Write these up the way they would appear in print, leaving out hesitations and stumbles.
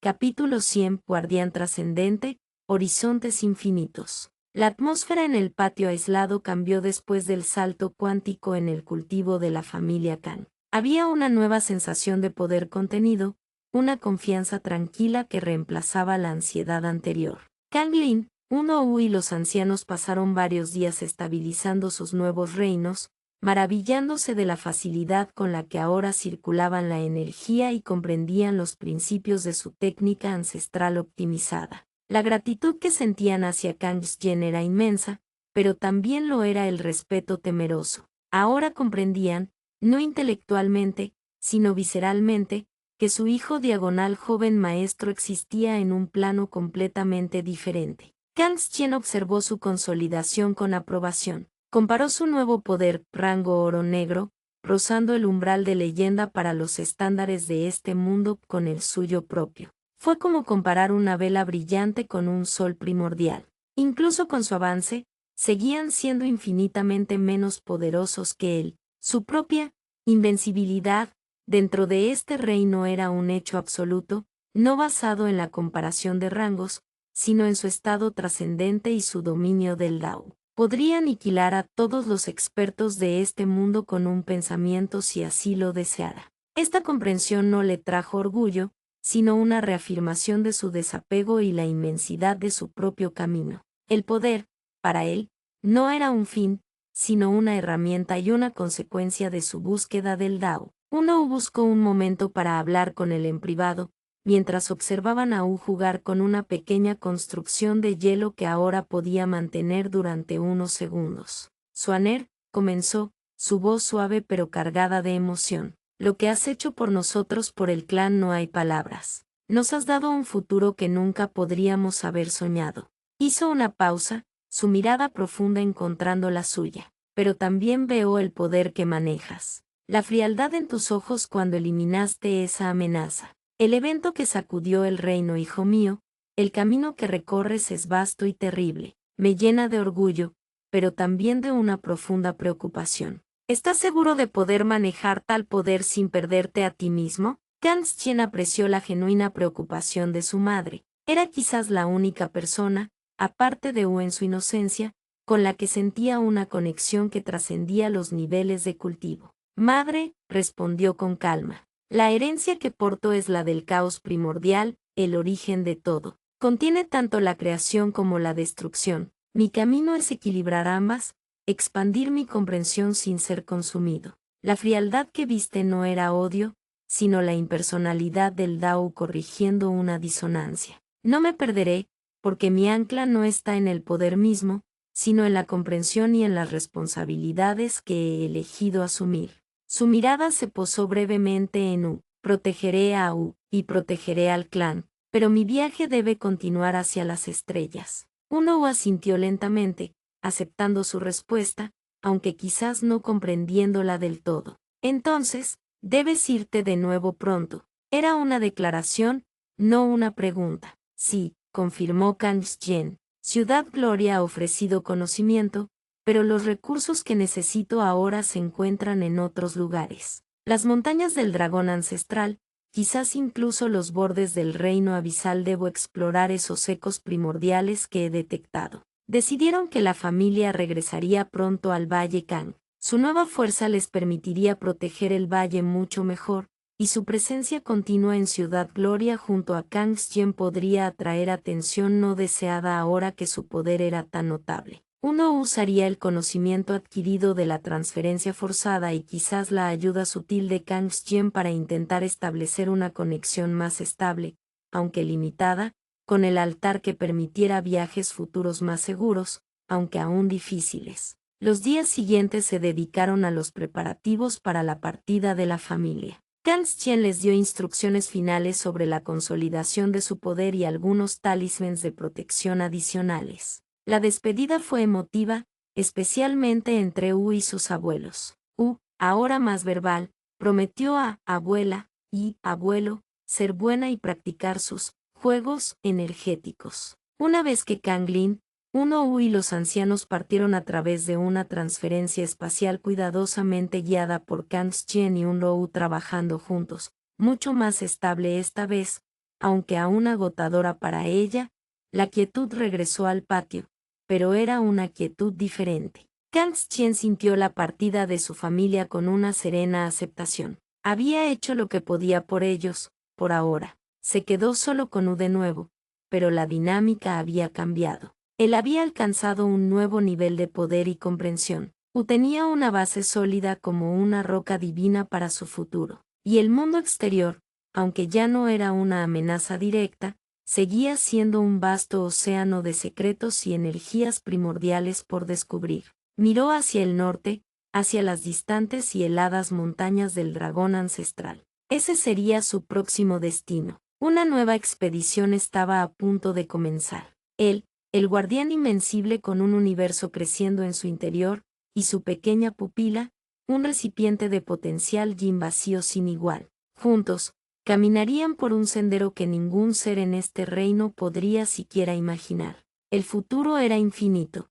Capítulo 100. Guardián trascendente, horizontes infinitos. La atmósfera en el patio aislado cambió después del salto cuántico en el cultivo de la familia Kang. Había una nueva sensación de poder contenido, una confianza tranquila que reemplazaba la ansiedad anterior. Kang Lin, Uno y los ancianos pasaron varios días estabilizando sus nuevos reinos, maravillándose de la facilidad con la que ahora circulaban la energía y comprendían los principios de su técnica ancestral optimizada. La gratitud que sentían hacia Kang Yen era inmensa, pero también lo era el respeto temeroso. Ahora comprendían, no intelectualmente, sino visceralmente, que su hijo diagonal joven maestro existía en un plano completamente diferente. Kang Yen observó su consolidación con aprobación. Comparó su nuevo poder, rango oro-negro, rozando el umbral de leyenda para los estándares de este mundo con el suyo propio. Fue como comparar una vela brillante con un sol primordial. Incluso con su avance, seguían siendo infinitamente menos poderosos que él. Su propia invencibilidad dentro de este reino era un hecho absoluto, no basado en la comparación de rangos, sino en su estado trascendente y su dominio del Dao. Podría aniquilar a todos los expertos de este mundo con un pensamiento si así lo deseara. Esta comprensión no le trajo orgullo, sino una reafirmación de su desapego y la inmensidad de su propio camino. El poder, para él, no era un fin, sino una herramienta y una consecuencia de su búsqueda del Dao. Uno buscó un momento para hablar con él en privado, mientras observaban a Wu jugar con una pequeña construcción de hielo que ahora podía mantener durante unos segundos. Suaner, comenzó, su voz suave pero cargada de emoción. Lo que has hecho por nosotros por el clan no hay palabras. Nos has dado un futuro que nunca podríamos haber soñado. Hizo una pausa, su mirada profunda encontrando la suya. Pero también veo el poder que manejas. La frialdad en tus ojos cuando eliminaste esa amenaza. El evento que sacudió el reino, hijo mío, el camino que recorres es vasto y terrible. Me llena de orgullo, pero también de una profunda preocupación. ¿Estás seguro de poder manejar tal poder sin perderte a ti mismo? Kang Yen apreció la genuina preocupación de su madre. Era quizás la única persona, aparte de Wu en su inocencia, con la que sentía una conexión que trascendía los niveles de cultivo. Madre, respondió con calma. La herencia que porto es la del caos primordial, el origen de todo. Contiene tanto la creación como la destrucción. Mi camino es equilibrar ambas, expandir mi comprensión sin ser consumido. La frialdad que viste no era odio, sino la impersonalidad del Dao corrigiendo una disonancia. No me perderé, porque mi ancla no está en el poder mismo, sino en la comprensión y en las responsabilidades que he elegido asumir. Su mirada se posó brevemente en Wu. Protegeré a Wu, y protegeré al clan, pero mi viaje debe continuar hacia las estrellas. Uno asintió lentamente, aceptando su respuesta, aunque quizás no comprendiéndola del todo. Entonces, debes irte de nuevo pronto. Era una declaración, no una pregunta. Sí, confirmó Kang Yen. Ciudad Gloria ha ofrecido conocimiento, pero los recursos que necesito ahora se encuentran en otros lugares. Las montañas del dragón ancestral, quizás incluso los bordes del reino abisal. Debo explorar esos ecos primordiales que he detectado. Decidieron que la familia regresaría pronto al Valle Kang. Su nueva fuerza les permitiría proteger el valle mucho mejor, y su presencia continua en Ciudad Gloria junto a Kang Yen podría atraer atención no deseada ahora que su poder era tan notable. Uno usaría el conocimiento adquirido de la transferencia forzada y quizás la ayuda sutil de Kang Yen para intentar establecer una conexión más estable, aunque limitada, con el altar que permitiera viajes futuros más seguros, aunque aún difíciles. Los días siguientes se dedicaron a los preparativos para la partida de la familia. Kang Yen les dio instrucciones finales sobre la consolidación de su poder y algunos talismanes de protección adicionales. La despedida fue emotiva, especialmente entre Wu y sus abuelos. Wu, ahora más verbal, prometió a abuela y abuelo ser buena y practicar sus juegos energéticos. Una vez que Kang Lin, Wu y los ancianos partieron a través de una transferencia espacial cuidadosamente guiada por Kang Yen y Wu trabajando juntos, mucho más estable esta vez, aunque aún agotadora para ella, la quietud regresó al patio, pero era una quietud diferente. Kang Xian sintió la partida de su familia con una serena aceptación. Había hecho lo que podía por ellos, por ahora. Se quedó solo con U de nuevo, pero la dinámica había cambiado. Él había alcanzado un nuevo nivel de poder y comprensión. U tenía una base sólida como una roca divina para su futuro. Y el mundo exterior, aunque ya no era una amenaza directa, seguía siendo un vasto océano de secretos y energías primordiales por descubrir. Miró hacia el norte, hacia las distantes y heladas montañas del dragón ancestral. Ese sería su próximo destino. Una nueva expedición estaba a punto de comenzar. Él, el guardián invencible con un universo creciendo en su interior, y su pequeña pupila, un recipiente de potencial yin vacío sin igual. Juntos, caminarían por un sendero que ningún ser en este reino podría siquiera imaginar. El futuro era infinito.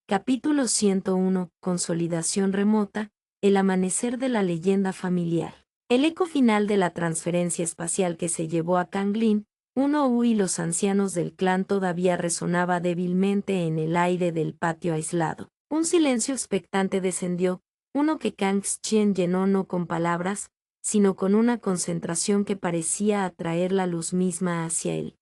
Capítulo 101. Consolidación remota, el amanecer de la leyenda familiar. El eco final de la transferencia espacial que se llevó a Kanglin, Uno y los ancianos del clan todavía resonaba débilmente en el aire del patio aislado. Un silencio expectante descendió, uno que Kang Xian llenó no con palabras, sino con una concentración que parecía atraer la luz misma hacia él.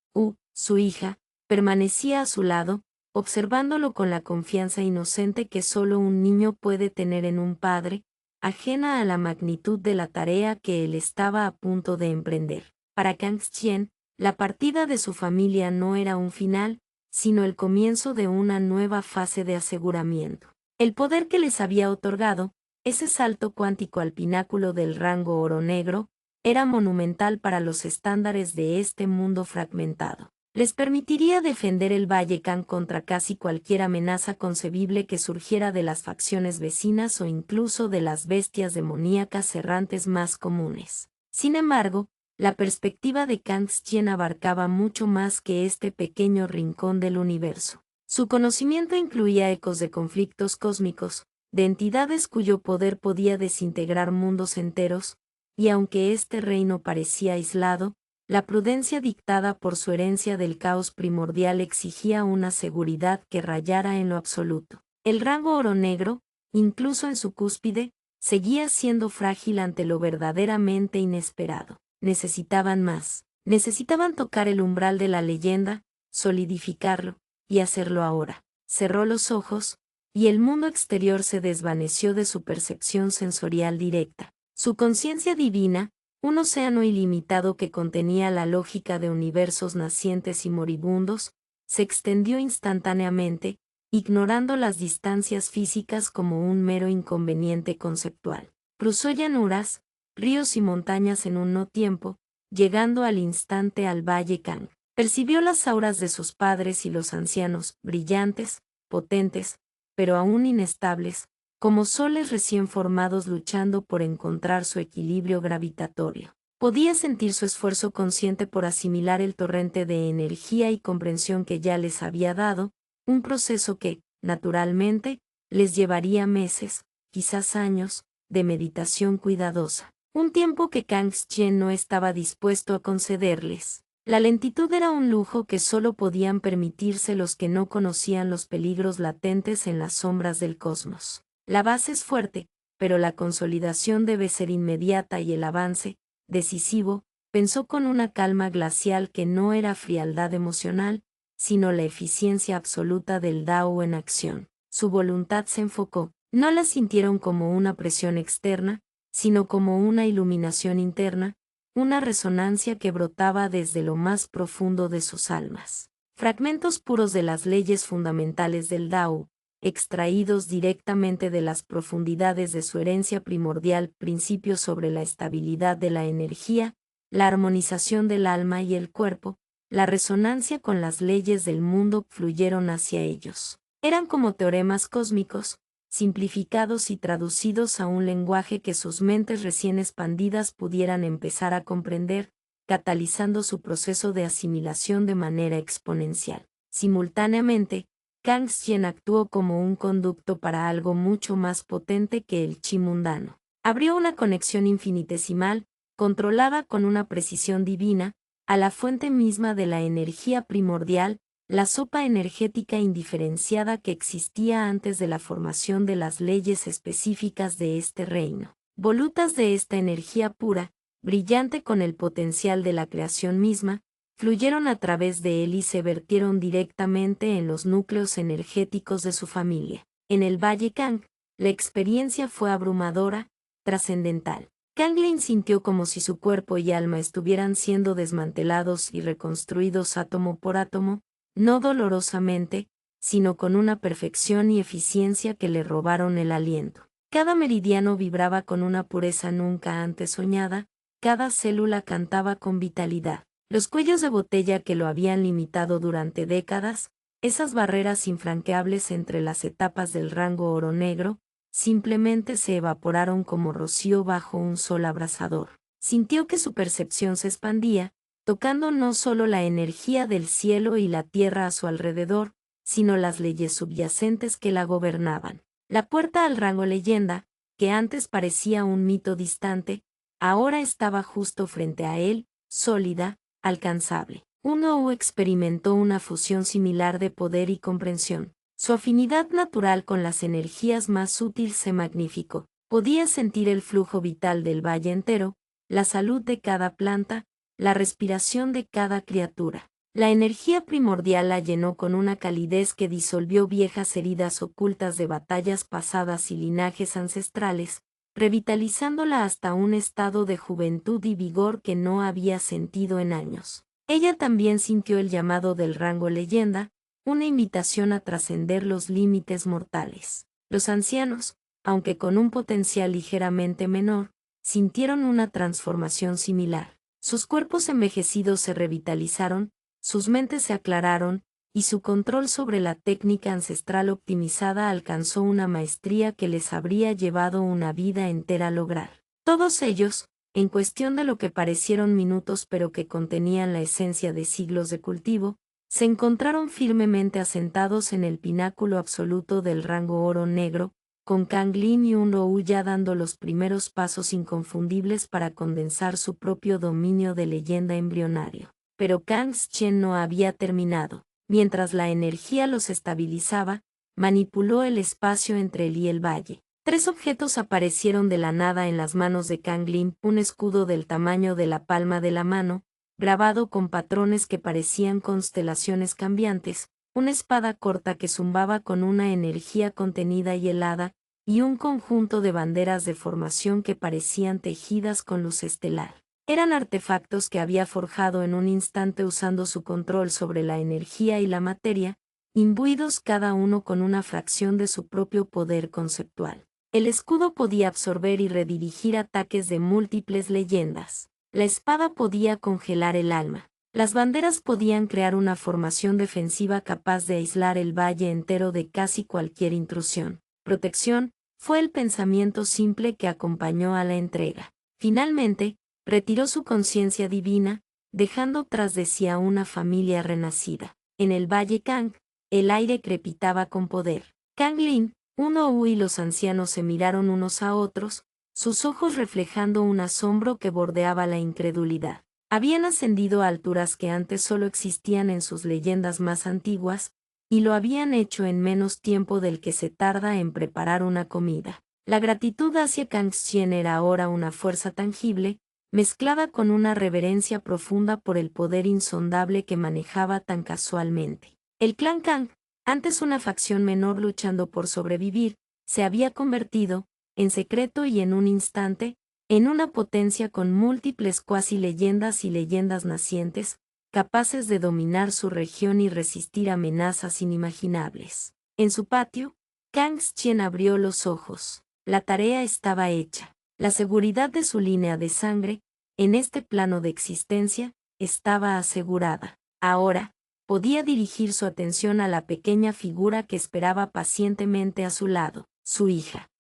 Su hija, permanecía a su lado, observándolo con la confianza inocente que solo un niño puede tener en un padre, ajena a la magnitud de la tarea que él estaba a punto de emprender. Para Kang Xian, la partida de su familia no era un final, sino el comienzo de una nueva fase de aseguramiento. El poder que les había otorgado, ese salto cuántico al pináculo del rango oro negro, era monumental para los estándares de este mundo fragmentado. Les permitiría defender el Valle Kang contra casi cualquier amenaza concebible que surgiera de las facciones vecinas o incluso de las bestias demoníacas errantes más comunes. Sin embargo, la perspectiva de Kang Xian abarcaba mucho más que este pequeño rincón del universo. Su conocimiento incluía ecos de conflictos cósmicos, de entidades cuyo poder podía desintegrar mundos enteros, y aunque este reino parecía aislado, la prudencia dictada por su herencia del caos primordial exigía una seguridad que rayara en lo absoluto. El rango oro negro, incluso en su cúspide, seguía siendo frágil ante lo verdaderamente inesperado. Necesitaban más. Necesitaban tocar el umbral de la leyenda, solidificarlo, y hacerlo ahora. Cerró los ojos, y el mundo exterior se desvaneció de su percepción sensorial directa. Su conciencia divina, un océano ilimitado que contenía la lógica de universos nacientes y moribundos, se extendió instantáneamente, ignorando las distancias físicas como un mero inconveniente conceptual. Cruzó llanuras, ríos y montañas en un no tiempo, llegando al instante al Valle Kang. Percibió las auras de sus padres y los ancianos, brillantes, potentes, pero aún inestables, como soles recién formados luchando por encontrar su equilibrio gravitatorio. Podía sentir su esfuerzo consciente por asimilar el torrente de energía y comprensión que ya les había dado, un proceso que, naturalmente, les llevaría meses, quizás años, de meditación cuidadosa. Un tiempo que Kang Xian no estaba dispuesto a concederles. La lentitud era un lujo que solo podían permitirse los que no conocían los peligros latentes en las sombras del cosmos. La base es fuerte, pero la consolidación debe ser inmediata y el avance, decisivo, pensó con una calma glacial que no era frialdad emocional, sino la eficiencia absoluta del Dao en acción. Su voluntad se enfocó, no la sintieron como una presión externa, sino como una iluminación interna, una resonancia que brotaba desde lo más profundo de sus almas. Fragmentos puros de las leyes fundamentales del Dao, extraídos directamente de las profundidades de su herencia primordial, principios sobre la estabilidad de la energía, la armonización del alma y el cuerpo, la resonancia con las leyes del mundo fluyeron hacia ellos. Eran como teoremas cósmicos, simplificados y traducidos a un lenguaje que sus mentes recién expandidas pudieran empezar a comprender, catalizando su proceso de asimilación de manera exponencial. Simultáneamente, Kang Xian actuó como un conducto para algo mucho más potente que el chi mundano. Abrió una conexión infinitesimal, controlada con una precisión divina, a la fuente misma de la energía primordial, la sopa energética indiferenciada que existía antes de la formación de las leyes específicas de este reino. Volutas de esta energía pura, brillante con el potencial de la creación misma, fluyeron a través de él y se vertieron directamente en los núcleos energéticos de su familia. En el Valle Kang, la experiencia fue abrumadora, trascendental. Kang Lin sintió como si su cuerpo y alma estuvieran siendo desmantelados y reconstruidos átomo por átomo, no dolorosamente, sino con una perfección y eficiencia que le robaron el aliento. Cada meridiano vibraba con una pureza nunca antes soñada, cada célula cantaba con vitalidad. Los cuellos de botella que lo habían limitado durante décadas, esas barreras infranqueables entre las etapas del rango oro negro, simplemente se evaporaron como rocío bajo un sol abrasador. Sintió que su percepción se expandía, tocando no solo la energía del cielo y la tierra a su alrededor, sino las leyes subyacentes que la gobernaban. La puerta al rango leyenda, que antes parecía un mito distante, ahora estaba justo frente a él, sólida, alcanzable. Uno experimentó una fusión similar de poder y comprensión. Su afinidad natural con las energías más sutiles se magnificó. Podía sentir el flujo vital del valle entero, la salud de cada planta, la respiración de cada criatura. La energía primordial la llenó con una calidez que disolvió viejas heridas ocultas de batallas pasadas y linajes ancestrales, revitalizándola hasta un estado de juventud y vigor que no había sentido en años. Ella también sintió el llamado del rango leyenda, una invitación a trascender los límites mortales. Los ancianos, aunque con un potencial ligeramente menor, sintieron una transformación similar. Sus cuerpos envejecidos se revitalizaron, sus mentes se aclararon, y su control sobre la técnica ancestral optimizada alcanzó una maestría que les habría llevado una vida entera lograr. Todos ellos, en cuestión de lo que parecieron minutos pero que contenían la esencia de siglos de cultivo, se encontraron firmemente asentados en el pináculo absoluto del rango oro negro, con Kang Lin y un Rou ya dando los primeros pasos inconfundibles para condensar su propio dominio de leyenda embrionario. Pero Kang Chen no había terminado. Mientras la energía los estabilizaba, manipuló el espacio entre él y el valle. 3 objetos aparecieron de la nada en las manos de Kang Lin: un escudo del tamaño de la palma de la mano, grabado con patrones que parecían constelaciones cambiantes, una espada corta que zumbaba con una energía contenida y helada, y un conjunto de banderas de formación que parecían tejidas con luz estelar. Eran artefactos que había forjado en un instante usando su control sobre la energía y la materia, imbuidos cada uno con una fracción de su propio poder conceptual. El escudo podía absorber y redirigir ataques de múltiples leyendas. La espada podía congelar el alma. Las banderas podían crear una formación defensiva capaz de aislar el valle entero de casi cualquier intrusión. Protección fue el pensamiento simple que acompañó a la entrega. Finalmente, retiró su conciencia divina, dejando tras de sí a una familia renacida. En el Valle Kang, el aire crepitaba con poder. Kang Lin, Uno y los ancianos se miraron unos a otros, sus ojos reflejando un asombro que bordeaba la incredulidad. Habían ascendido a alturas que antes solo existían en sus leyendas más antiguas, y lo habían hecho en menos tiempo del que se tarda en preparar una comida. La gratitud hacia Kang Chen era ahora una fuerza tangible, mezclada con una reverencia profunda por el poder insondable que manejaba tan casualmente. El clan Kang, antes una facción menor luchando por sobrevivir, se había convertido, en secreto y en un instante, en una potencia con múltiples cuasi leyendas y leyendas nacientes, capaces de dominar su región y resistir amenazas inimaginables. En su patio, Kang Chen abrió los ojos. La tarea estaba hecha. La seguridad de su línea de sangre, en este plano de existencia, estaba asegurada. Ahora, podía dirigir su atención a la pequeña figura que esperaba pacientemente a su lado, su hija.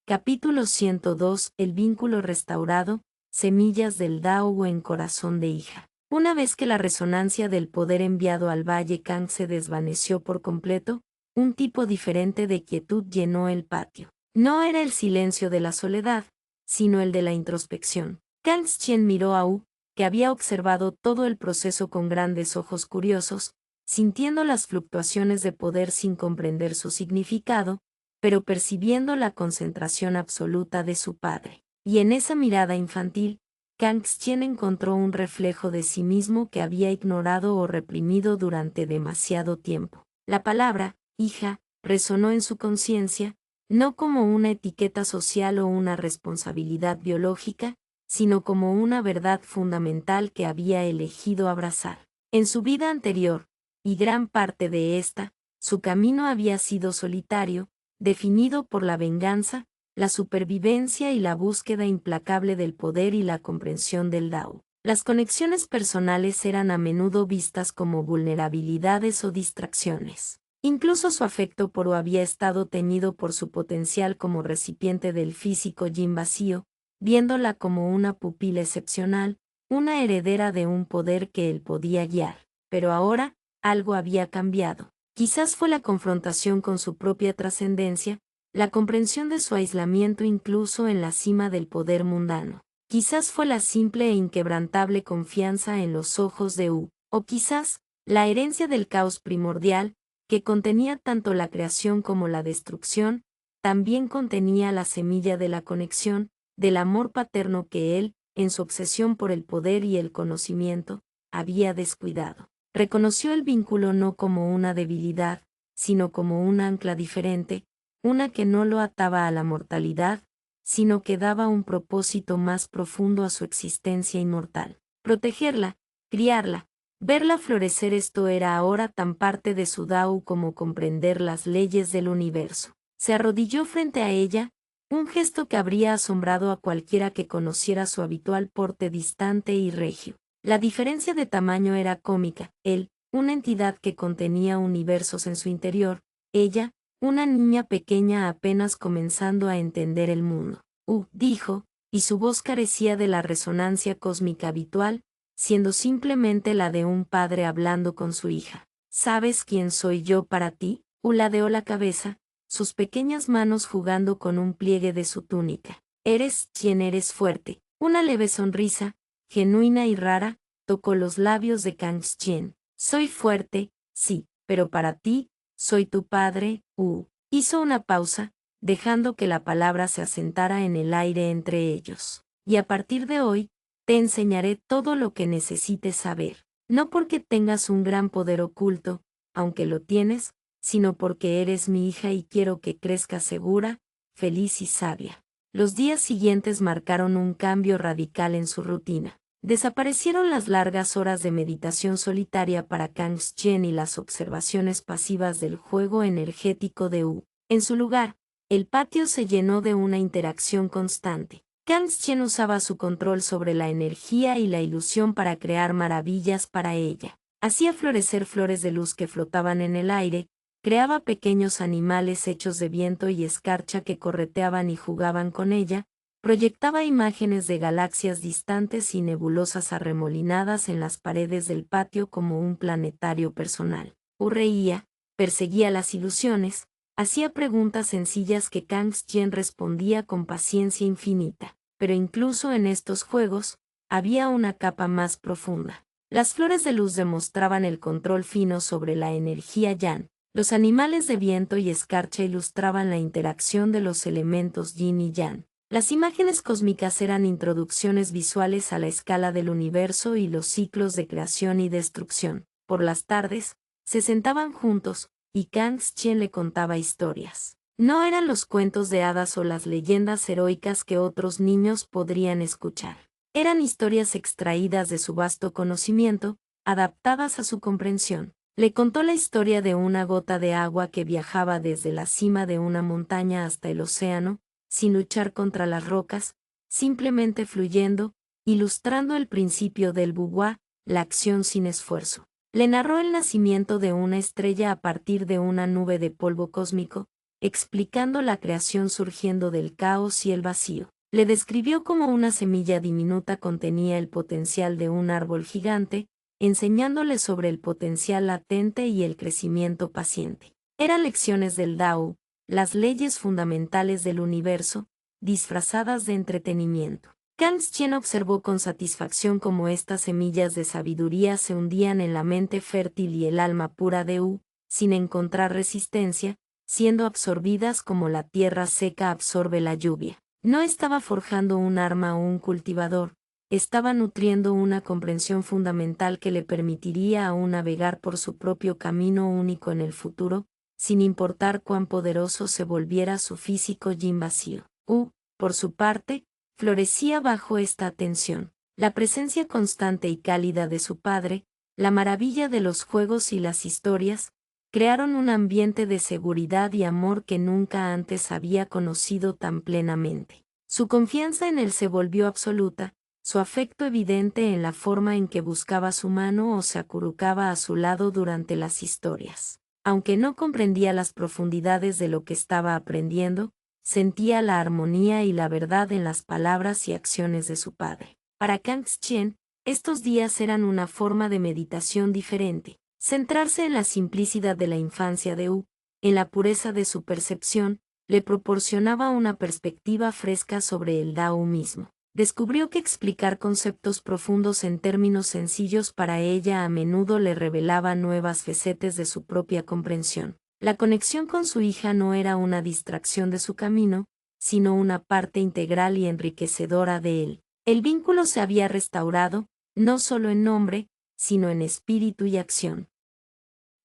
Capítulo 102. El vínculo restaurado, semillas del Dao en corazón de hija. Una vez que la resonancia del poder enviado al Valle Kang se desvaneció por completo, un tipo diferente de quietud llenó el patio. No era el silencio de la soledad, sino el de la introspección. Kang Chen miró a Wu, que había observado todo el proceso con grandes ojos curiosos, sintiendo las fluctuaciones de poder sin comprender su significado, pero percibiendo la concentración absoluta de su padre. Y en esa mirada infantil, Kang Xian encontró un reflejo de sí mismo que había ignorado o reprimido durante demasiado tiempo. La palabra, hija, resonó en su conciencia, no como una etiqueta social o una responsabilidad biológica, sino como una verdad fundamental que había elegido abrazar. En su vida anterior, y gran parte de esta, su camino había sido solitario, definido por la venganza, la supervivencia y la búsqueda implacable del poder y la comprensión del Dao. Las conexiones personales eran a menudo vistas como vulnerabilidades o distracciones. Incluso su afecto por O había estado teñido por su potencial como recipiente del físico yin vacío, viéndola como una pupila excepcional, una heredera de un poder que él podía guiar. Pero ahora, algo había cambiado. Quizás fue la confrontación con su propia trascendencia, la comprensión de su aislamiento incluso en la cima del poder mundano. Quizás fue la simple e inquebrantable confianza en los ojos de U, o quizás, la herencia del caos primordial, que contenía tanto la creación como la destrucción, también contenía la semilla de la conexión, del amor paterno que él, en su obsesión por el poder y el conocimiento, había descuidado. Reconoció el vínculo no como una debilidad, sino como un ancla diferente, una que no lo ataba a la mortalidad, sino que daba un propósito más profundo a su existencia inmortal. Protegerla, criarla, verla florecer, esto era ahora tan parte de su Dao como comprender las leyes del universo. Se arrodilló frente a ella, un gesto que habría asombrado a cualquiera que conociera su habitual porte distante y regio. La diferencia de tamaño era cómica, él, una entidad que contenía universos en su interior, ella, una niña pequeña apenas comenzando a entender el mundo. Dijo, y su voz carecía de la resonancia cósmica habitual, siendo simplemente la de un padre hablando con su hija. ¿Sabes quién soy yo para ti? Ladeó la cabeza, sus pequeñas manos jugando con un pliegue de su túnica. Eres quien eres fuerte. Una leve sonrisa, genuina y rara, tocó los labios de Kang Xian. Soy fuerte, sí, pero para ti, soy tu padre, Hizo una pausa, dejando que la palabra se asentara en el aire entre ellos. Y a partir de hoy, te enseñaré todo lo que necesites saber. No porque tengas un gran poder oculto, aunque lo tienes, sino porque eres mi hija y quiero que crezcas segura, feliz y sabia. Los días siguientes marcaron un cambio radical en su rutina. Desaparecieron las largas horas de meditación solitaria para Kang Xian y las observaciones pasivas del juego energético de U. En su lugar, el patio se llenó de una interacción constante. Kang Xian usaba su control sobre la energía y la ilusión para crear maravillas para ella. Hacía florecer flores de luz que flotaban en el aire, creaba pequeños animales hechos de viento y escarcha que correteaban y jugaban con ella, proyectaba imágenes de galaxias distantes y nebulosas arremolinadas en las paredes del patio como un planetario personal. Reía, perseguía las ilusiones, hacía preguntas sencillas que Kang Xian respondía con paciencia infinita. Pero incluso en estos juegos, había una capa más profunda. Las flores de luz demostraban el control fino sobre la energía Yan. Los animales de viento y escarcha ilustraban la interacción de los elementos Yin y Yang. Las imágenes cósmicas eran introducciones visuales a la escala del universo y los ciclos de creación y destrucción. Por las tardes, se sentaban juntos, y Kang Xian le contaba historias. No eran los cuentos de hadas o las leyendas heroicas que otros niños podrían escuchar. Eran historias extraídas de su vasto conocimiento, adaptadas a su comprensión. Le contó la historia de una gota de agua que viajaba desde la cima de una montaña hasta el océano, sin luchar contra las rocas, simplemente fluyendo, ilustrando el principio del Wuhua, la acción sin esfuerzo. Le narró el nacimiento de una estrella a partir de una nube de polvo cósmico, explicando la creación surgiendo del caos y el vacío. Le describió cómo una semilla diminuta contenía el potencial de un árbol gigante, enseñándole sobre el potencial latente y el crecimiento paciente. Eran lecciones del Dao, las leyes fundamentales del universo, disfrazadas de entretenimiento. Kang Xian observó con satisfacción cómo estas semillas de sabiduría se hundían en la mente fértil y el alma pura de Wu, sin encontrar resistencia, siendo absorbidas como la tierra seca absorbe la lluvia. No estaba forjando un arma o un cultivador, estaba nutriendo una comprensión fundamental que le permitiría aún navegar por su propio camino único en el futuro, sin importar cuán poderoso se volviera su físico yin vacío. Por su parte, florecía bajo esta atención. La presencia constante y cálida de su padre, la maravilla de los juegos y las historias, crearon un ambiente de seguridad y amor que nunca antes había conocido tan plenamente. Su confianza en él se volvió absoluta, su afecto evidente en la forma en que buscaba su mano o se acurrucaba a su lado durante las historias. Aunque no comprendía las profundidades de lo que estaba aprendiendo, sentía la armonía y la verdad en las palabras y acciones de su padre. Para Kang Xian, estos días eran una forma de meditación diferente. Centrarse en la simplicidad de la infancia de Wu, en la pureza de su percepción, le proporcionaba una perspectiva fresca sobre el Dao mismo. Descubrió que explicar conceptos profundos en términos sencillos para ella a menudo le revelaba nuevas facetas de su propia comprensión. La conexión con su hija no era una distracción de su camino, sino una parte integral y enriquecedora de él. El vínculo se había restaurado, no solo en nombre, sino en espíritu y acción.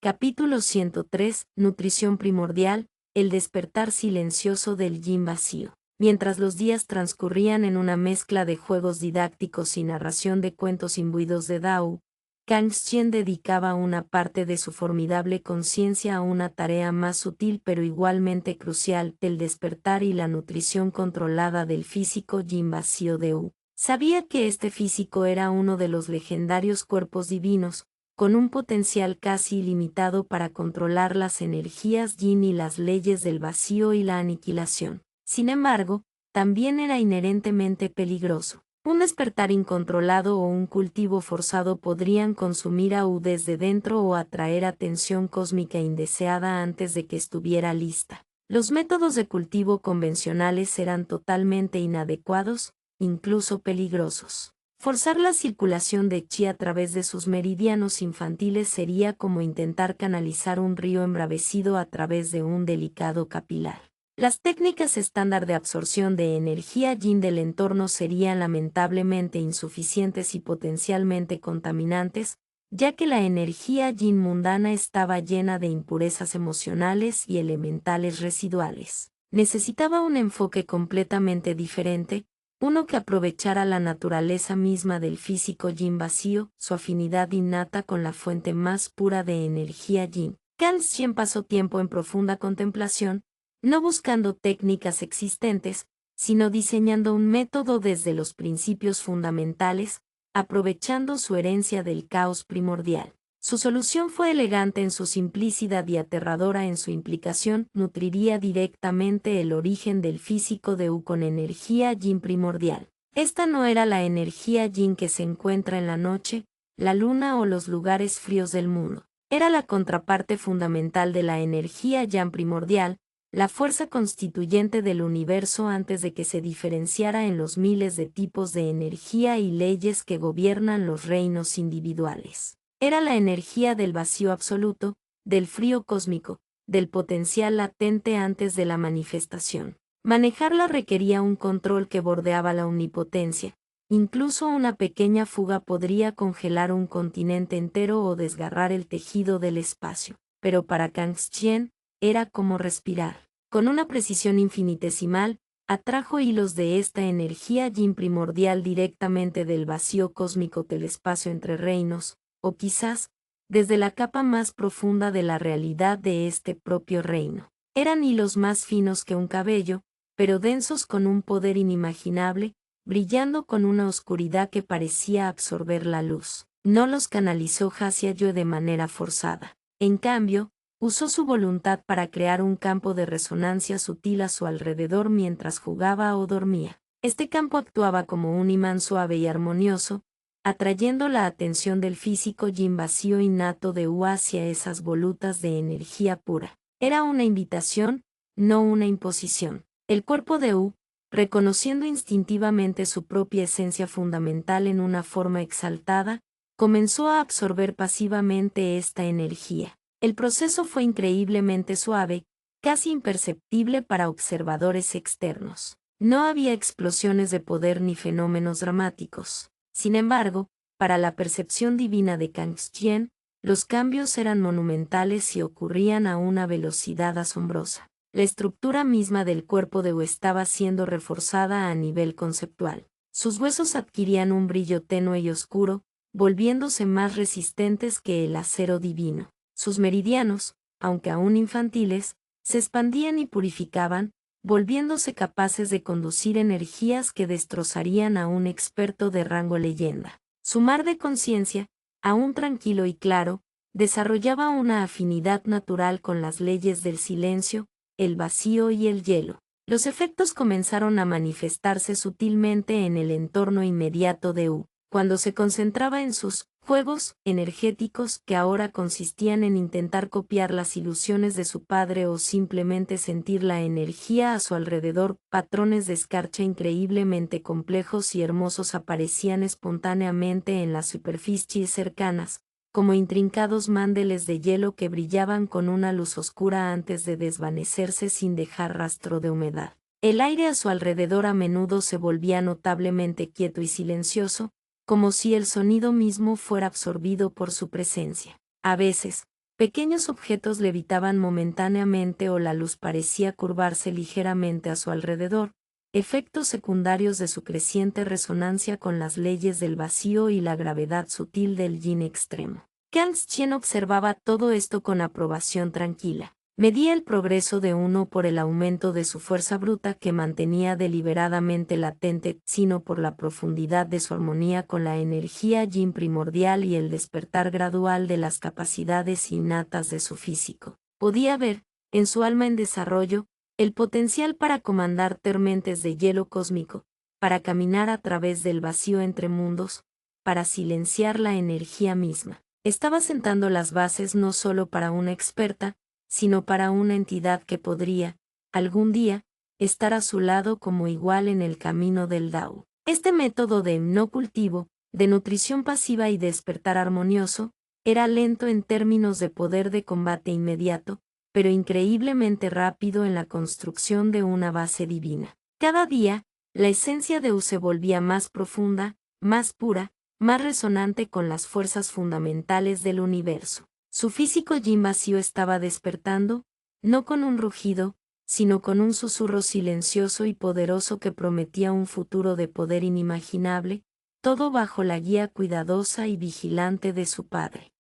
Capítulo 103. Nutrición primordial, el despertar silencioso del yin vacío. Mientras los días transcurrían en una mezcla de juegos didácticos y narración de cuentos imbuidos de Dao, Kang Xian dedicaba una parte de su formidable conciencia a una tarea más sutil pero igualmente crucial, el despertar y la nutrición controlada del físico yin vacío de Wu. Sabía que este físico era uno de los legendarios cuerpos divinos, con un potencial casi ilimitado para controlar las energías yin y las leyes del vacío y la aniquilación. Sin embargo, también era inherentemente peligroso. Un despertar incontrolado o un cultivo forzado podrían consumir a Wu desde dentro o atraer atención cósmica indeseada antes de que estuviera lista. Los métodos de cultivo convencionales eran totalmente inadecuados, incluso peligrosos. Forzar la circulación de chi a través de sus meridianos infantiles sería como intentar canalizar un río embravecido a través de un delicado capilar. Las técnicas estándar de absorción de energía yin del entorno serían lamentablemente insuficientes y potencialmente contaminantes, ya que la energía yin mundana estaba llena de impurezas emocionales y elementales residuales. Necesitaba un enfoque completamente diferente, uno que aprovechara la naturaleza misma del físico yin vacío, su afinidad innata con la fuente más pura de energía yin. Kang Xian pasó tiempo en profunda contemplación, no buscando técnicas existentes, sino diseñando un método desde los principios fundamentales, aprovechando su herencia del caos primordial. Su solución fue elegante en su simplicidad y aterradora en su implicación, nutriría directamente el origen del físico de Wu con energía yin primordial. Esta no era la energía yin que se encuentra en la noche, la luna o los lugares fríos del mundo. Era la contraparte fundamental de la energía yang primordial, la fuerza constituyente del universo antes de que se diferenciara en los miles de tipos de energía y leyes que gobiernan los reinos individuales. Era la energía del vacío absoluto, del frío cósmico, del potencial latente antes de la manifestación. Manejarla requería un control que bordeaba la omnipotencia. Incluso una pequeña fuga podría congelar un continente entero o desgarrar el tejido del espacio. Pero para Kang Xian, era como respirar. Con una precisión infinitesimal, atrajo hilos de esta energía yin primordial directamente del vacío cósmico del espacio entre reinos, o quizás, desde la capa más profunda de la realidad de este propio reino. Eran hilos más finos que un cabello, pero densos con un poder inimaginable, brillando con una oscuridad que parecía absorber la luz. No los canalizó hacia yo de manera forzada. En cambio, usó su voluntad para crear un campo de resonancia sutil a su alrededor mientras jugaba o dormía. Este campo actuaba como un imán suave y armonioso, atrayendo la atención del físico yin vacío innato de Wu hacia esas volutas de energía pura. Era una invitación, no una imposición. El cuerpo de Wu, reconociendo instintivamente su propia esencia fundamental en una forma exaltada, comenzó a absorber pasivamente esta energía. El proceso fue increíblemente suave, casi imperceptible para observadores externos. No había explosiones de poder ni fenómenos dramáticos. Sin embargo, para la percepción divina de Kang Tien, los cambios eran monumentales y ocurrían a una velocidad asombrosa. La estructura misma del cuerpo de Wu estaba siendo reforzada a nivel conceptual. Sus huesos adquirían un brillo tenue y oscuro, volviéndose más resistentes que el acero divino. Sus meridianos, aunque aún infantiles, se expandían y purificaban, volviéndose capaces de conducir energías que destrozarían a un experto de rango leyenda. Su mar de conciencia, aún tranquilo y claro, desarrollaba una afinidad natural con las leyes del silencio, el vacío y el hielo. Los efectos comenzaron a manifestarse sutilmente en el entorno inmediato de Wu, cuando se concentraba en sus juegos energéticos que ahora consistían en intentar copiar las ilusiones de su padre o simplemente sentir la energía a su alrededor. Patrones de escarcha increíblemente complejos y hermosos aparecían espontáneamente en las superficies cercanas, como intrincados mandeles de hielo que brillaban con una luz oscura antes de desvanecerse sin dejar rastro de humedad. El aire a su alrededor a menudo se volvía notablemente quieto y silencioso, como si el sonido mismo fuera absorbido por su presencia. A veces, pequeños objetos levitaban momentáneamente o la luz parecía curvarse ligeramente a su alrededor, efectos secundarios de su creciente resonancia con las leyes del vacío y la gravedad sutil del yin extremo. Kang Tien observaba todo esto con aprobación tranquila. Medía el progreso de uno por el aumento de su fuerza bruta que mantenía deliberadamente latente, sino por la profundidad de su armonía con la energía yin primordial y el despertar gradual de las capacidades innatas de su físico. Podía ver, en su alma en desarrollo, el potencial para comandar tormentas de hielo cósmico, para caminar a través del vacío entre mundos, para silenciar la energía misma. Estaba sentando las bases no solo para una experta, sino para una entidad que podría, algún día, estar a su lado como igual en el camino del Dao. Este método de no cultivo, de nutrición pasiva y despertar armonioso, era lento en términos de poder de combate inmediato, pero increíblemente rápido en la construcción de una base divina. Cada día, la esencia de Wu se volvía más profunda, más pura, más resonante con las fuerzas fundamentales del universo. Su físico yin vacío estaba despertando, no con un rugido, sino con un susurro silencioso y poderoso que prometía un futuro de poder inimaginable, todo bajo la guía cuidadosa y vigilante de su padre.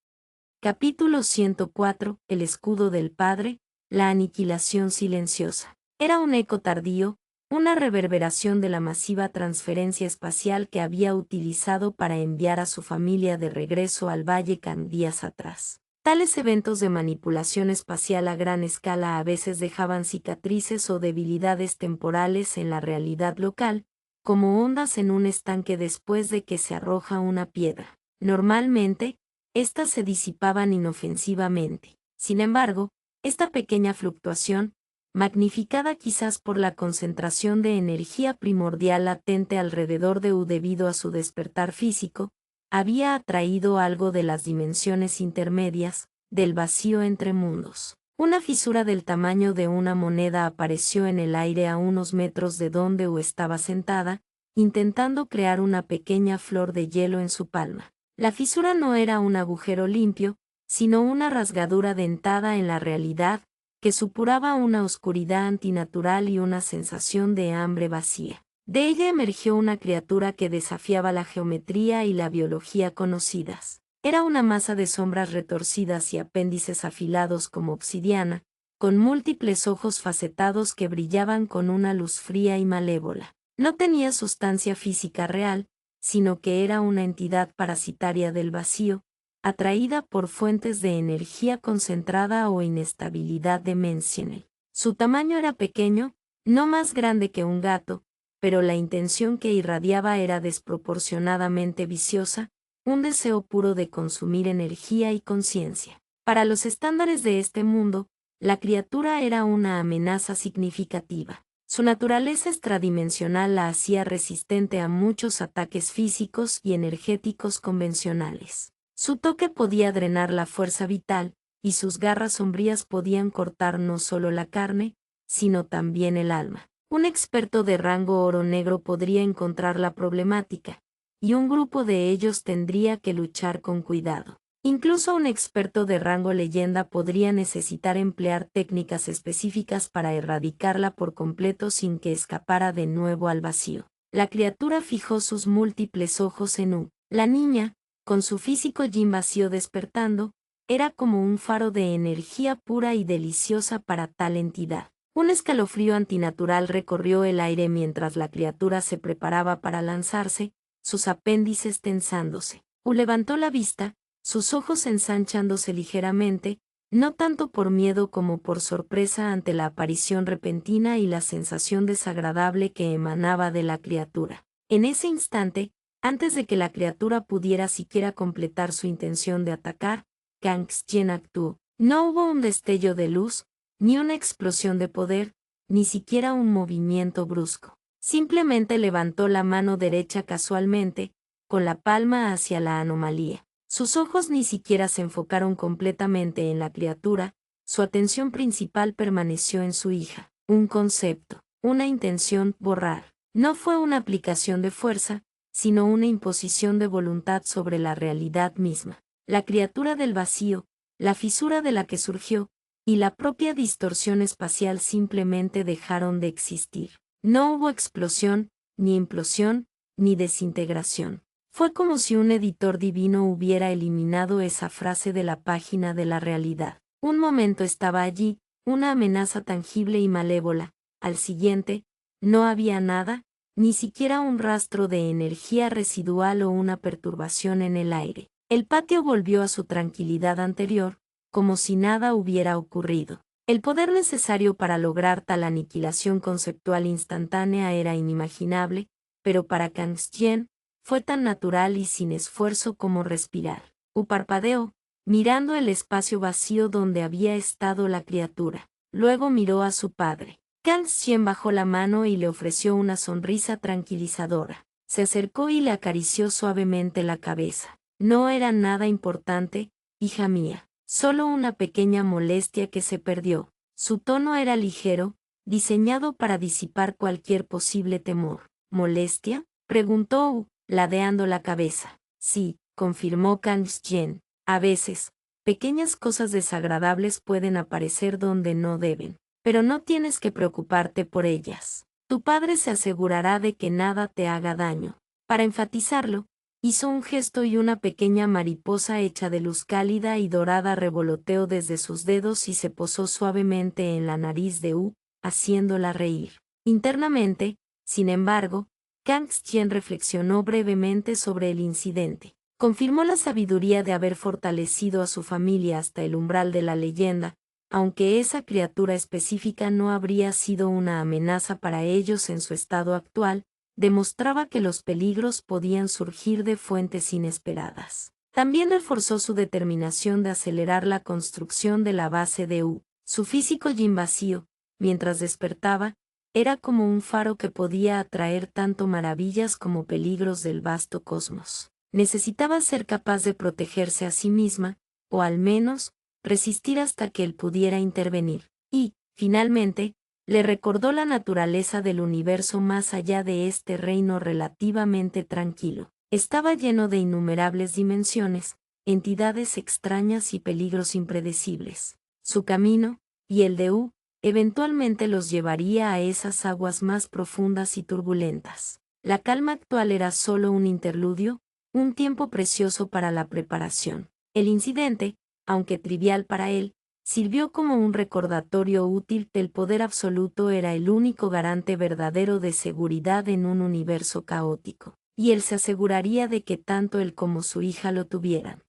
Capítulo 104. El escudo del padre, la aniquilación silenciosa. Era un eco tardío, una reverberación de la masiva transferencia espacial que había utilizado para enviar a su familia de regreso al Valle Kang días atrás. Tales eventos de manipulación espacial a gran escala a veces dejaban cicatrices o debilidades temporales en la realidad local, como ondas en un estanque después de que se arroja una piedra. Normalmente, estas se disipaban inofensivamente. Sin embargo, esta pequeña fluctuación, magnificada quizás por la concentración de energía primordial latente alrededor de Wu debido a su despertar físico, había atraído algo de las dimensiones intermedias, del vacío entre mundos. Una fisura del tamaño de una moneda apareció en el aire a unos metros de donde Wu estaba sentada, intentando crear una pequeña flor de hielo en su palma. La fisura no era un agujero limpio, sino una rasgadura dentada en la realidad, que supuraba una oscuridad antinatural y una sensación de hambre vacía. De ella emergió una criatura que desafiaba la geometría y la biología conocidas. Era una masa de sombras retorcidas y apéndices afilados como obsidiana, con múltiples ojos facetados que brillaban con una luz fría y malévola. No tenía sustancia física real, sino que era una entidad parasitaria del vacío, atraída por fuentes de energía concentrada o inestabilidad dimensional. Su tamaño era pequeño, no más grande que un gato, pero la intención que irradiaba era desproporcionadamente viciosa, un deseo puro de consumir energía y conciencia. Para los estándares de este mundo, la criatura era una amenaza significativa. Su naturaleza extradimensional la hacía resistente a muchos ataques físicos y energéticos convencionales. Su toque podía drenar la fuerza vital, y sus garras sombrías podían cortar no solo la carne, sino también el alma. Un experto de rango oro negro podría encontrar la problemática, y un grupo de ellos tendría que luchar con cuidado. Incluso un experto de rango leyenda podría necesitar emplear técnicas específicas para erradicarla por completo sin que escapara de nuevo al vacío. La criatura fijó sus múltiples ojos en U. La niña, con su físico yin vacío despertando, era como un faro de energía pura y deliciosa para tal entidad. Un escalofrío antinatural recorrió el aire mientras la criatura se preparaba para lanzarse, sus apéndices tensándose. U levantó la vista, sus ojos ensanchándose ligeramente, no tanto por miedo como por sorpresa ante la aparición repentina y la sensación desagradable que emanaba de la criatura. En ese instante, antes de que la criatura pudiera siquiera completar su intención de atacar, Kang Xien actuó. No hubo un destello de luz, ni una explosión de poder, ni siquiera un movimiento brusco. Simplemente levantó la mano derecha casualmente, con la palma hacia la anomalía. Sus ojos ni siquiera se enfocaron completamente en la criatura, su atención principal permaneció en su hija. Un concepto, una intención, borrar. No fue una aplicación de fuerza, sino una imposición de voluntad sobre la realidad misma. La criatura del vacío, la fisura de la que surgió, y la propia distorsión espacial simplemente dejaron de existir. No hubo explosión, ni implosión, ni desintegración. Fue como si un editor divino hubiera eliminado esa frase de la página de la realidad. Un momento estaba allí, una amenaza tangible y malévola. Al siguiente, no había nada, ni siquiera un rastro de energía residual o una perturbación en el aire. El patio volvió a su tranquilidad anterior, como si nada hubiera ocurrido. El poder necesario para lograr tal aniquilación conceptual instantánea era inimaginable, pero para Kang Xien, fue tan natural y sin esfuerzo como respirar. U parpadeó, mirando el espacio vacío donde había estado la criatura. Luego miró a su padre. Kang Xien bajó la mano y le ofreció una sonrisa tranquilizadora. Se acercó y le acarició suavemente la cabeza. No era nada importante, hija mía, solo una pequeña molestia que se perdió. Su tono era ligero, diseñado para disipar cualquier posible temor. ¿Molestia?, preguntó U, ladeando la cabeza. Sí, confirmó Kang Xien. A veces, pequeñas cosas desagradables pueden aparecer donde no deben, pero no tienes que preocuparte por ellas. Tu padre se asegurará de que nada te haga daño. Para enfatizarlo, hizo un gesto y una pequeña mariposa hecha de luz cálida y dorada revoloteó desde sus dedos y se posó suavemente en la nariz de U, haciéndola reír. Internamente, sin embargo, Kang Xien reflexionó brevemente sobre el incidente. Confirmó la sabiduría de haber fortalecido a su familia hasta el umbral de la leyenda, aunque esa criatura específica no habría sido una amenaza para ellos en su estado actual, demostraba que los peligros podían surgir de fuentes inesperadas. También reforzó su determinación de acelerar la construcción de la base de U. Su físico yin vacío, mientras despertaba, era como un faro que podía atraer tanto maravillas como peligros del vasto cosmos. Necesitaba ser capaz de protegerse a sí misma, o al menos, resistir hasta que él pudiera intervenir. Y, finalmente, le recordó la naturaleza del universo más allá de este reino relativamente tranquilo. Estaba lleno de innumerables dimensiones, entidades extrañas y peligros impredecibles. Su camino, y el de U, eventualmente los llevaría a esas aguas más profundas y turbulentas. La calma actual era solo un interludio, un tiempo precioso para la preparación. El incidente, aunque trivial para él, sirvió como un recordatorio útil que el poder absoluto era el único garante verdadero de seguridad en un universo caótico, y él se aseguraría de que tanto él como su hija lo tuvieran.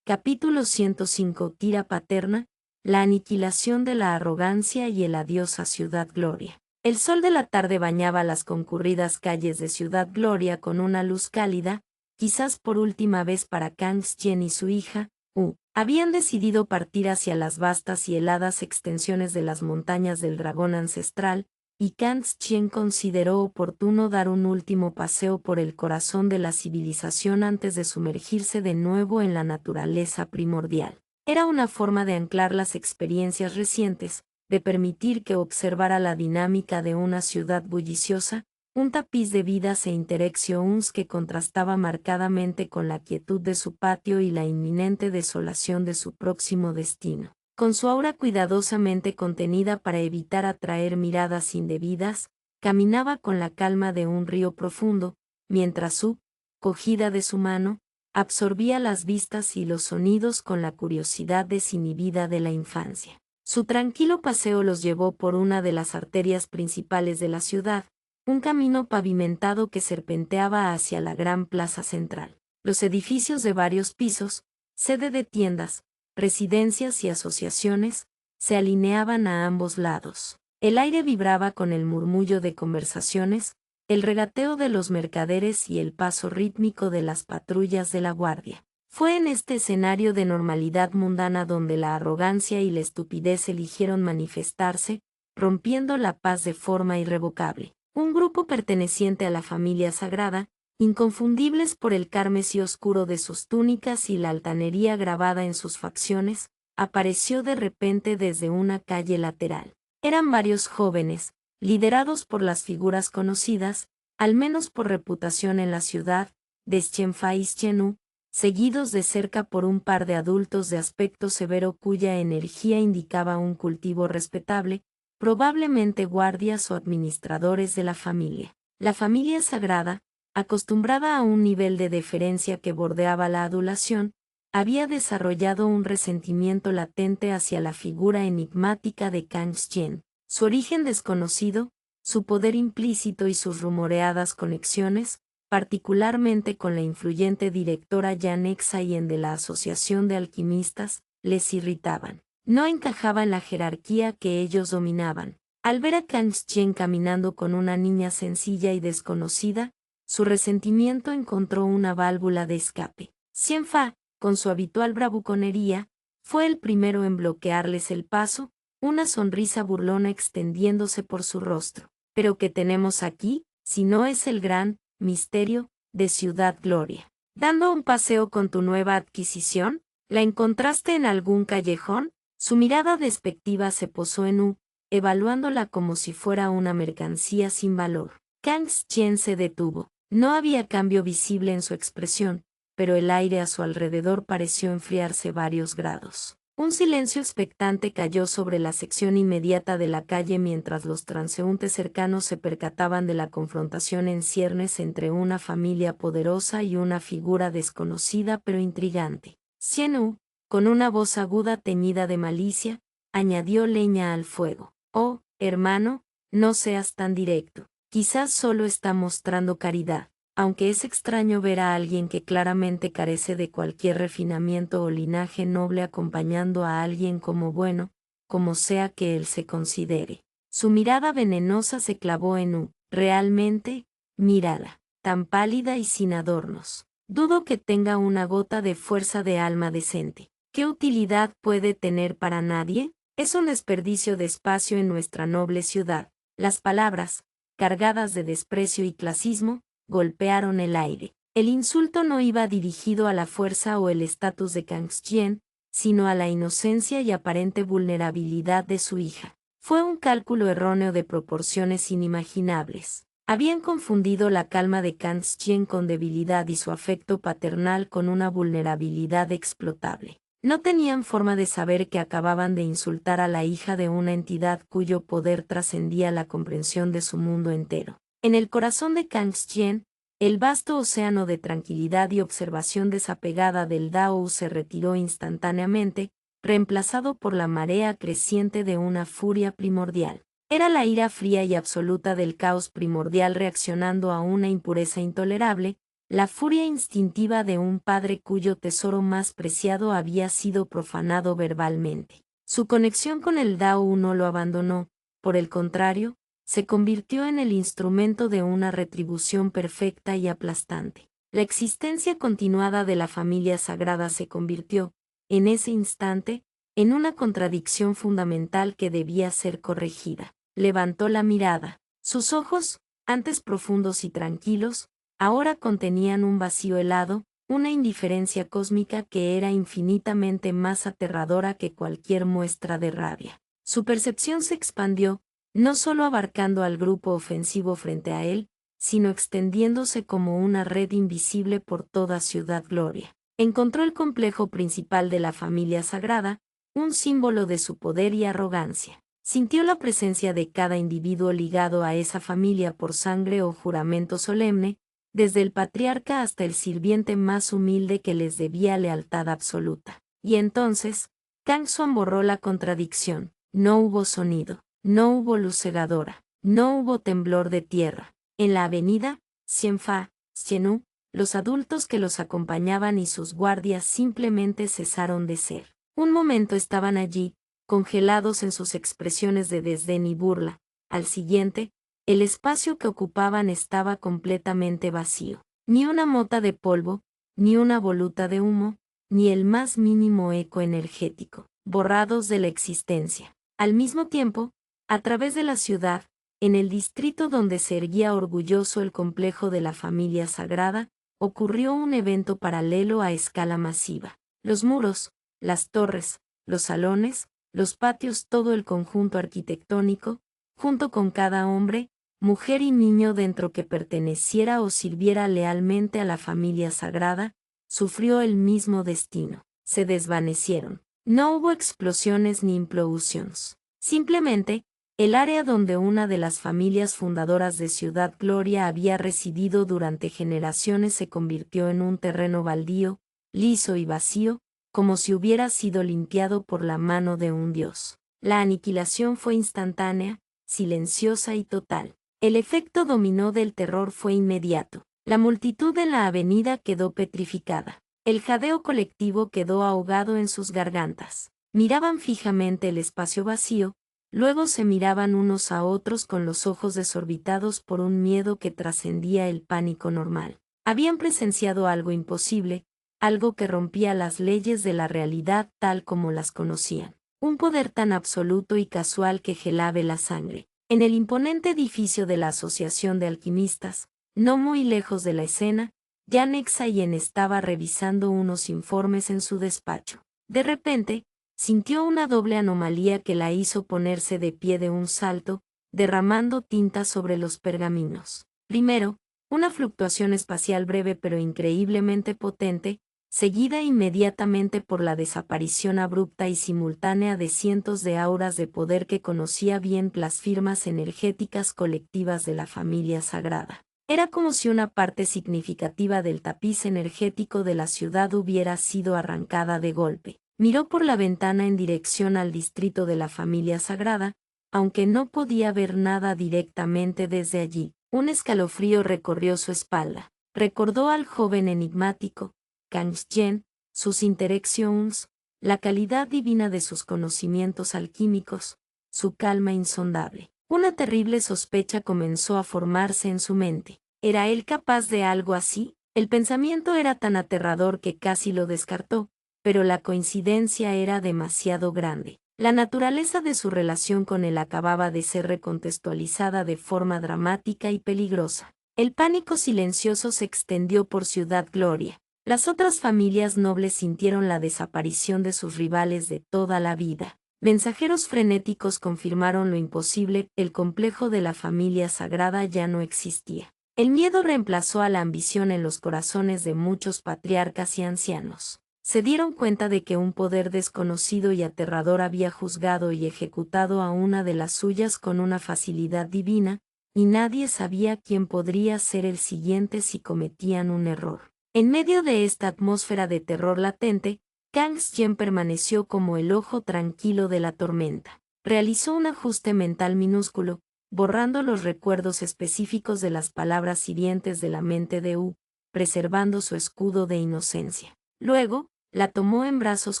Capítulo 105. Tira paterna, la aniquilación de la arrogancia y el adiós a Ciudad Gloria. El sol de la tarde bañaba las concurridas calles de Ciudad Gloria con una luz cálida, quizás por última vez para Kang Xien y su hija, U. Habían decidido partir hacia las vastas y heladas extensiones de las montañas del dragón ancestral, y Kangxien consideró oportuno dar un último paseo por el corazón de la civilización antes de sumergirse de nuevo en la naturaleza primordial. Era una forma de anclar las experiencias recientes, de permitir que observara la dinámica de una ciudad bulliciosa, un tapiz de vidas e interacciones que contrastaba marcadamente con la quietud de su patio y la inminente desolación de su próximo destino. Con su aura cuidadosamente contenida para evitar atraer miradas indebidas, caminaba con la calma de un río profundo, mientras su, cogida de su mano, absorbía las vistas y los sonidos con la curiosidad desinhibida de la infancia. Su tranquilo paseo los llevó por una de las arterias principales de la ciudad, un camino pavimentado que serpenteaba hacia la gran plaza central. Los edificios de varios pisos, sede de tiendas, residencias y asociaciones, se alineaban a ambos lados. El aire vibraba con el murmullo de conversaciones, el regateo de los mercaderes y el paso rítmico de las patrullas de la guardia. Fue en este escenario de normalidad mundana donde la arrogancia y la estupidez eligieron manifestarse, rompiendo la paz de forma irrevocable. Un grupo perteneciente a la familia sagrada, inconfundibles por el carmesí oscuro de sus túnicas y la altanería grabada en sus facciones, apareció de repente desde una calle lateral. Eran varios jóvenes, liderados por las figuras conocidas, al menos por reputación en la ciudad, de Xianfa y Xianú, seguidos de cerca por un par de adultos de aspecto severo cuya energía indicaba un cultivo respetable, probablemente guardias o administradores de la familia. La familia sagrada, acostumbrada a un nivel de deferencia que bordeaba la adulación, había desarrollado un resentimiento latente hacia la figura enigmática de Kangxien. Su origen desconocido, su poder implícito y sus rumoreadas conexiones, particularmente con la influyente directora Yan Xayen de la Asociación de Alquimistas, les irritaban. No encajaba en la jerarquía que ellos dominaban. Al ver a Kangxien caminando con una niña sencilla y desconocida, su resentimiento encontró una válvula de escape. Xianfa, con su habitual bravuconería, fue el primero en bloquearles el paso, una sonrisa burlona extendiéndose por su rostro. ¿Pero qué tenemos aquí, si no es el gran misterio de Ciudad Gloria? ¿Dando un paseo con tu nueva adquisición? ¿La encontraste en algún callejón? Su mirada despectiva se posó en U, evaluándola como si fuera una mercancía sin valor. Kangxien se detuvo. No había cambio visible en su expresión, pero el aire a su alrededor pareció enfriarse varios grados. Un silencio expectante cayó sobre la sección inmediata de la calle mientras los transeúntes cercanos se percataban de la confrontación en ciernes entre una familia poderosa y una figura desconocida pero intrigante. Xianú, con una voz aguda teñida de malicia, añadió leña al fuego. Oh, hermano, no seas tan directo. Quizás solo está mostrando caridad, aunque es extraño ver a alguien que claramente carece de cualquier refinamiento o linaje noble acompañando a alguien como bueno, como sea que él se considere. Su mirada venenosa se clavó en U. Realmente, mírala, tan pálida y sin adornos. Dudo que tenga una gota de fuerza de alma decente. ¿Qué utilidad puede tener para nadie? Es un desperdicio de espacio en nuestra noble ciudad. Las palabras, cargadas de desprecio y clasismo, golpearon el aire. El insulto no iba dirigido a la fuerza o el estatus de Kangxien, sino a la inocencia y aparente vulnerabilidad de su hija. Fue un cálculo erróneo de proporciones inimaginables. Habían confundido la calma de Kangxien con debilidad y su afecto paternal con una vulnerabilidad explotable. No tenían forma de saber que acababan de insultar a la hija de una entidad cuyo poder trascendía la comprensión de su mundo entero. En el corazón de Kangxien, el vasto océano de tranquilidad y observación desapegada del Dao se retiró instantáneamente, reemplazado por la marea creciente de una furia primordial. Era la ira fría y absoluta del caos primordial reaccionando a una impureza intolerable, la furia instintiva de un padre cuyo tesoro más preciado había sido profanado verbalmente. Su conexión con el Dao no lo abandonó, por el contrario, se convirtió en el instrumento de una retribución perfecta y aplastante. La existencia continuada de la familia sagrada se convirtió, en ese instante, en una contradicción fundamental que debía ser corregida. levantó la mirada. Sus ojos, antes profundos y tranquilos, ahora contenían un vacío helado, una indiferencia cósmica que era infinitamente más aterradora que cualquier muestra de rabia. Su percepción se expandió, no solo abarcando al grupo ofensivo frente a él, sino extendiéndose como una red invisible por toda Ciudad Gloria. Encontró el complejo principal de la familia sagrada, un símbolo de su poder y arrogancia. Sintió la presencia de cada individuo ligado a esa familia por sangre o juramento solemne, desde el patriarca hasta el sirviente más humilde que les debía lealtad absoluta. Y entonces, Kang Xuan borró la contradicción. No hubo sonido, no hubo luz cegadora, no hubo temblor de tierra. En la avenida, Xianfa, Xienu, los adultos que los acompañaban y sus guardias simplemente cesaron de ser. Un momento estaban allí, congelados en sus expresiones de desdén y burla. Al siguiente, el espacio que ocupaban estaba completamente vacío. Ni una mota de polvo, ni una voluta de humo, ni el más mínimo eco energético, borrados de la existencia. Al mismo tiempo, a través de la ciudad, en el distrito donde se erguía orgulloso el complejo de la familia sagrada, ocurrió un evento paralelo a escala masiva. Los muros, las torres, los salones, los patios, todo el conjunto arquitectónico, junto con cada hombre, mujer y niño dentro que perteneciera o sirviera lealmente a la familia sagrada, sufrió el mismo destino. Se desvanecieron. No hubo explosiones ni implosiones. Simplemente, el área donde una de las familias fundadoras de Ciudad Gloria había residido durante generaciones se convirtió en un terreno baldío, liso y vacío, como si hubiera sido limpiado por la mano de un dios. La aniquilación fue instantánea, silenciosa y total. El efecto dominó del terror fue inmediato. La multitud en la avenida quedó petrificada. El jadeo colectivo quedó ahogado en sus gargantas. Miraban fijamente el espacio vacío, luego se miraban unos a otros con los ojos desorbitados por un miedo que trascendía el pánico normal. Habían presenciado algo imposible, algo que rompía las leyes de la realidad tal como las conocían. Un poder tan absoluto y casual que gelaba la sangre. En el imponente edificio de la Asociación de Alquimistas, no muy lejos de la escena, Janek Sayen estaba revisando unos informes en su despacho. De repente, sintió una doble anomalía que la hizo ponerse de pie de un salto, derramando tinta sobre los pergaminos. Primero, una fluctuación espacial breve pero increíblemente potente, seguida inmediatamente por la desaparición abrupta y simultánea de cientos de auras de poder que conocía bien las firmas energéticas colectivas de la familia sagrada. Era como si una parte significativa del tapiz energético de la ciudad hubiera sido arrancada de golpe. Miró por la ventana en dirección al distrito de la familia sagrada, aunque no podía ver nada directamente desde allí. Un escalofrío recorrió su espalda. Recordó al joven enigmático, Kang Yen, sus interactions, la calidad divina de sus conocimientos alquímicos, su calma insondable. Una terrible sospecha comenzó a formarse en su mente. ¿Era él capaz de algo así? El pensamiento era tan aterrador que casi lo descartó, pero la coincidencia era demasiado grande. La naturaleza de su relación con él acababa de ser recontextualizada de forma dramática y peligrosa. El pánico silencioso se extendió por Ciudad Gloria. Las otras familias nobles sintieron la desaparición de sus rivales de toda la vida. Mensajeros frenéticos confirmaron lo imposible, el complejo de la familia sagrada ya no existía. El miedo reemplazó a la ambición en los corazones de muchos patriarcas y ancianos. Se dieron cuenta de que un poder desconocido y aterrador había juzgado y ejecutado a una de las suyas con una facilidad divina, y nadie sabía quién podría ser el siguiente si cometían un error. En medio de esta atmósfera de terror latente, Kang Yen permaneció como el ojo tranquilo de la tormenta. Realizó un ajuste mental minúsculo, borrando los recuerdos específicos de las palabras hirientes de la mente de Wu, preservando su escudo de inocencia. Luego, la tomó en brazos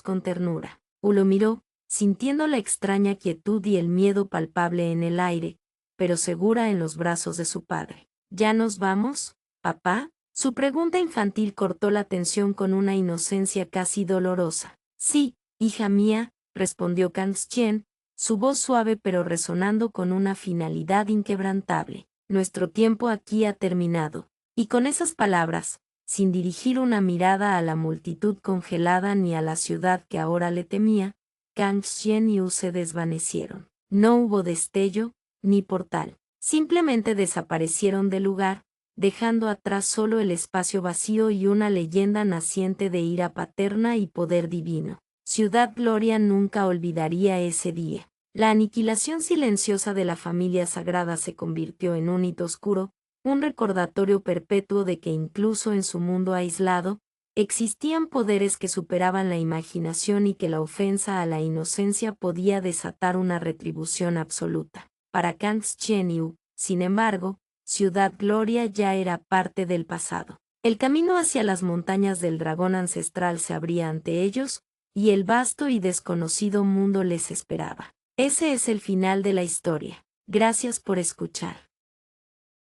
con ternura. Wu lo miró, sintiendo la extraña quietud y el miedo palpable en el aire, pero segura en los brazos de su padre. ¿Ya nos vamos, papá? Su pregunta infantil cortó la tensión con una inocencia casi dolorosa. Sí, hija mía, respondió Kang Yen, su voz suave pero resonando con una finalidad inquebrantable. Nuestro tiempo aquí ha terminado. Y con esas palabras, sin dirigir una mirada a la multitud congelada ni a la ciudad que ahora le temía, Kang Xian y Yu se desvanecieron. No hubo destello, ni portal. Simplemente desaparecieron del lugar, dejando atrás solo el espacio vacío y una leyenda naciente de ira paterna y poder divino. Ciudad Gloria nunca olvidaría ese día. La aniquilación silenciosa de la familia sagrada se convirtió en un hito oscuro, un recordatorio perpetuo de que incluso en su mundo aislado, existían poderes que superaban la imaginación y que la ofensa a la inocencia podía desatar una retribución absoluta. Para Kang Xianyu, sin embargo, Ciudad Gloria ya era parte del pasado. El camino hacia las montañas del dragón ancestral se abría ante ellos, y el vasto y desconocido mundo les esperaba. Ese es el final de la historia. Gracias por escuchar.